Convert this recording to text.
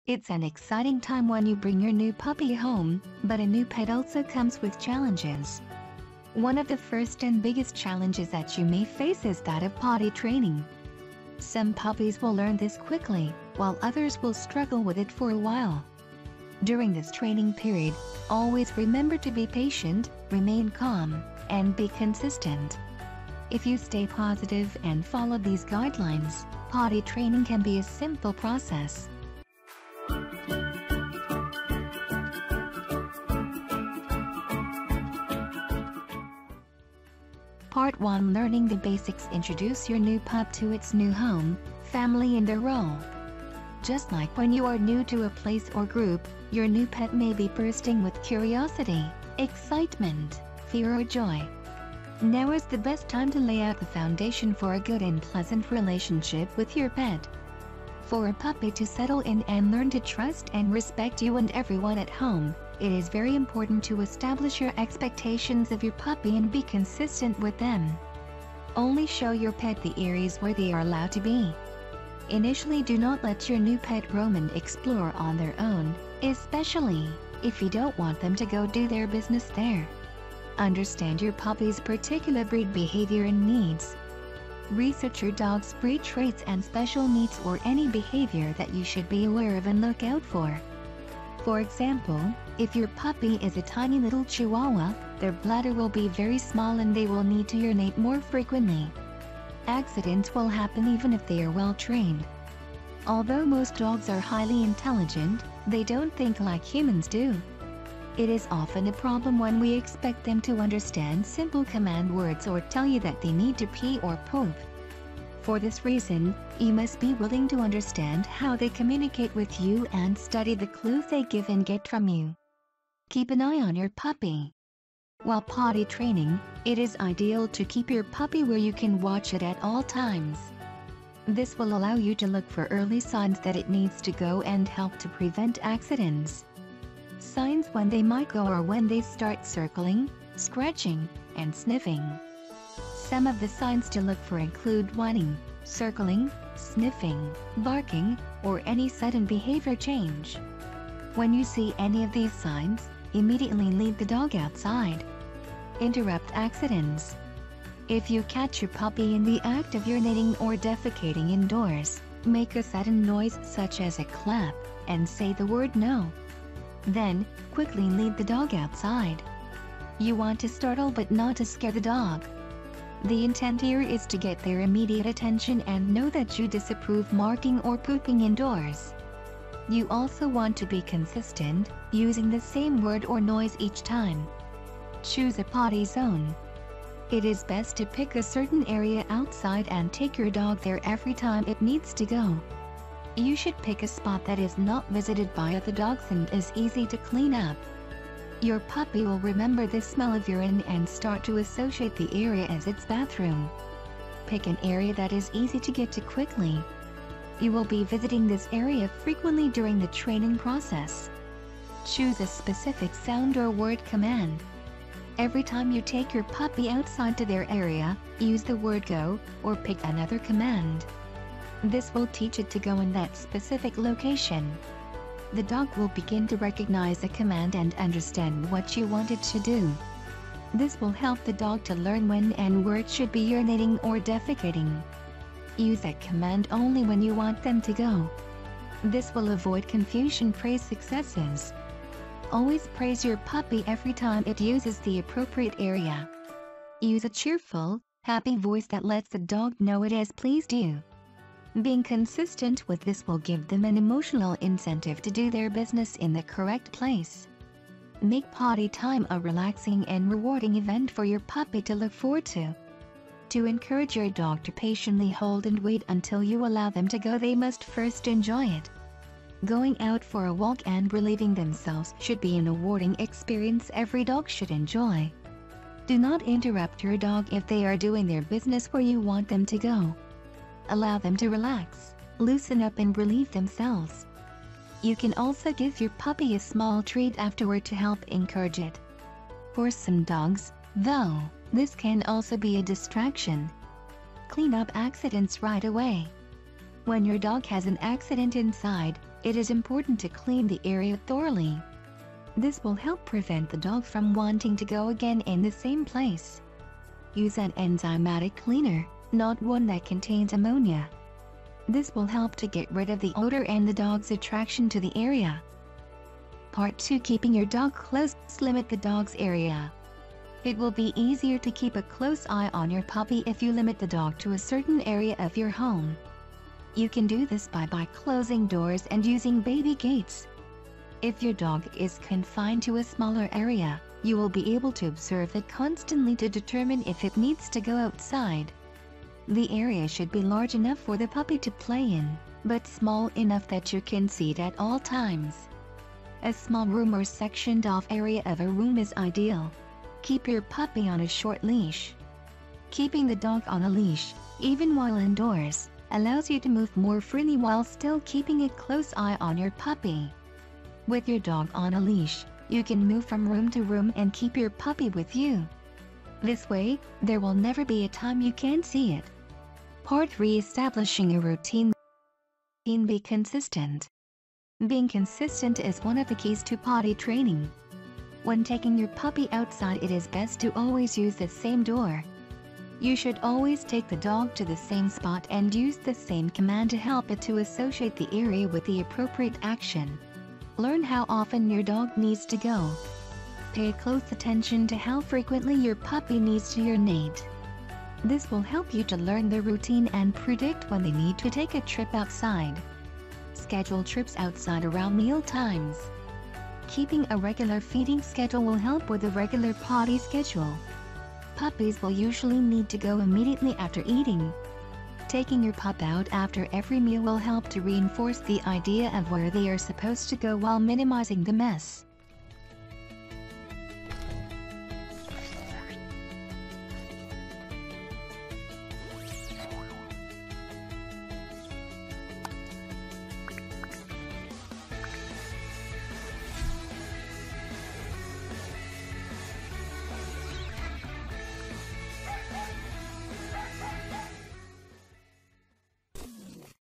It's an exciting time when you bring your new puppy home, but a new pet also comes with challenges. One of the first and biggest challenges that you may face is that of potty training. Some puppies will learn this quickly, while others will struggle with it for a while. During this training period, always remember to be patient, remain calm, and be consistent. If you stay positive and follow these guidelines, potty training can be a simple process. Part 1: Learning the basics. Introduce your new pup to its new home, family and their role. Just like when you are new to a place or group, your new pet may be bursting with curiosity, excitement, fear or joy. Now is the best time to lay out the foundation for a good and pleasant relationship with your pet. For a puppy to settle in and learn to trust and respect you and everyone at home, it is very important to establish your expectations of your puppy and be consistent with them. Only show your pet the areas where they are allowed to be. Initially, do not let your new pet roam and explore on their own, especially if you don't want them to go do their business there. Understand your puppy's particular breed behavior and needs. Research your dog's breed traits and special needs or any behavior that you should be aware of and look out for. For example, if your puppy is a tiny little Chihuahua, their bladder will be very small and they will need to urinate more frequently. Accidents will happen even if they are well trained. Although most dogs are highly intelligent, they don't think like humans do. It is often a problem when we expect them to understand simple command words or tell you that they need to pee or poop. For this reason, you must be willing to understand how they communicate with you and study the clues they give and get from you. Keep an eye on your puppy. While potty training, it is ideal to keep your puppy where you can watch it at all times. This will allow you to look for early signs that it needs to go and help to prevent accidents. Signs when they might go are when they start circling, scratching, and sniffing. Some of the signs to look for include whining, circling, sniffing, barking, or any sudden behavior change. When you see any of these signs, immediately lead the dog outside. Interrupt accidents. If you catch your puppy in the act of urinating or defecating indoors, make a sudden noise such as a clap, and say the word no. Then, quickly lead the dog outside. You want to startle but not to scare the dog. The intent here is to get their immediate attention and know that you disapprove marking or pooping indoors. You also want to be consistent, using the same word or noise each time. Choose a potty zone. It is best to pick a certain area outside and take your dog there every time it needs to go. You should pick a spot that is not visited by other dogs and is easy to clean up. Your puppy will remember the smell of urine and start to associate the area as its bathroom. Pick an area that is easy to get to quickly. You will be visiting this area frequently during the training process. Choose a specific sound or word command. Every time you take your puppy outside to their area, use the word go, or pick another command. This will teach it to go in that specific location. The dog will begin to recognize the command and understand what you want it to do. This will help the dog to learn when and where it should be urinating or defecating. Use that command only when you want them to go. This will avoid confusion. Praise successes. Always praise your puppy every time it uses the appropriate area. Use a cheerful, happy voice that lets the dog know it has pleased you. Being consistent with this will give them an emotional incentive to do their business in the correct place. Make potty time a relaxing and rewarding event for your puppy to look forward to. To encourage your dog to patiently hold and wait until you allow them to go, they must first enjoy it. Going out for a walk and relieving themselves should be an rewarding experience every dog should enjoy. Do not interrupt your dog if they are doing their business where you want them to go. Allow them to relax, loosen up and relieve themselves. You can also give your puppy a small treat afterward to help encourage it. For some dogs, though, this can also be a distraction. Clean up accidents right away. When your dog has an accident inside, It is important to clean the area thoroughly. This will help prevent the dog from wanting to go again in the same place. Use an enzymatic cleaner, not one that contains ammonia. This will help to get rid of the odor and the dog's attraction to the area. Part 2. Keeping your dog close. Limit the dog's area. It will be easier to keep a close eye on your puppy if you limit the dog to a certain area of your home. You can do this by closing doors and using baby gates. If your dog is confined to a smaller area, you will be able to observe it constantly to determine if it needs to go outside. The area should be large enough for the puppy to play in, but small enough that you can see it at all times. A small room or sectioned off area of a room is ideal. Keep your puppy on a short leash. Keeping the dog on a leash, even while indoors, allows you to move more freely while still keeping a close eye on your puppy. With your dog on a leash, you can move from room to room and keep your puppy with you. This way, there will never be a time you can't see it. Part 3. Establishing a routine. Be consistent. Being consistent is one of the keys to potty training. When taking your puppy outside, it is best to always use the same door. You should always take the dog to the same spot and use the same command to help it to associate the area with the appropriate action. Learn how often your dog needs to go. Pay close attention to how frequently your puppy needs to urinate. This will help you to learn the routine and predict when they need to take a trip outside. Schedule trips outside around meal times. Keeping a regular feeding schedule will help with a regular potty schedule. Puppies will usually need to go immediately after eating. Taking your pup out after every meal will help to reinforce the idea of where they are supposed to go while minimizing the mess.